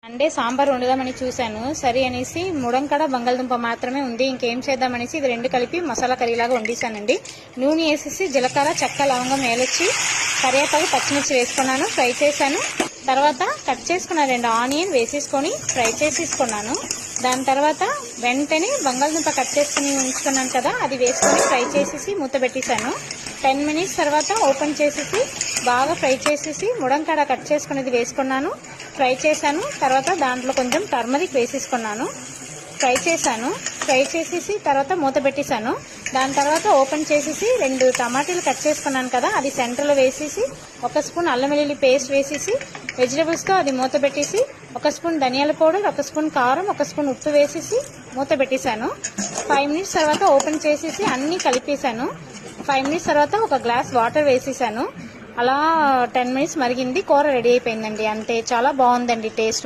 అంటే సాంబార్ వండుదామని చూశాను. సరే అనేసి ముడంకడ బంగాళదుంప మాత్రమే ఉంది, ఇంకేం చేద్దామనేసి ఇది రెండు కలిపి మసాలా కర్రీలాగా వండేసానండి. నూనె వేసేసి జీలకర్ర, చెక్క, లవంగం, ఏలొచ్చి, కరివేపాకు, పచ్చిమిర్చి వేసుకున్నాను, ఫ్రై చేశాను. తర్వాత కట్ చేసుకున్న 2 ఆనియన్ వేసేసుకొని ఫ్రై చేసేసుకున్నాను. దాని తర్వాత వెంటనే బంగాళదుంప కట్ చేసుకుని ఉంచుకున్నాను కదా, అది వేసుకొని ఫ్రై చేసేసి మూత పెట్టేశాను. 10 మినిట్స్ తర్వాత ఓపెన్ చేసేసి బాగా ఫ్రై చేసేసి ముడంకాడ కట్ చేసుకునేది వేసుకున్నాను, ఫ్రై చేశాను. తర్వాత దాంట్లో కొంచెం టర్మరిక్ వేసేసుకున్నాను, ఫ్రై చేశాను. ఫ్రై చేసేసి తర్వాత మూత పెట్టేశాను. దాని తర్వాత ఓపెన్ చేసేసి 2 టమాటాలు కట్ చేసుకున్నాను కదా, అది సెంటర్లో వేసేసి 1 స్పూన్ అల్లం వెల్లుల్లి పేస్ట్ వేసేసి వెజిటబుల్స్తో అది మూత పెట్టేసి 1 స్పూన్ ధనియాల పౌడర్, 1 స్పూన్ కారం, 1 స్పూన్ ఉప్పు వేసేసి మూత పెట్టేశాను. 5 మినిట్స్ తర్వాత ఓపెన్ చేసేసి అన్నీ కలిపేశాను. 5 మినిట్స్ తర్వాత 1 గ్లాస్ వాటర్ వేసేసాను. అలా 10 మినిట్స్ మరిగింది, కూర రెడీ అయిపోయిందండి. అంతే, చాలా బాగుందండి టేస్ట్.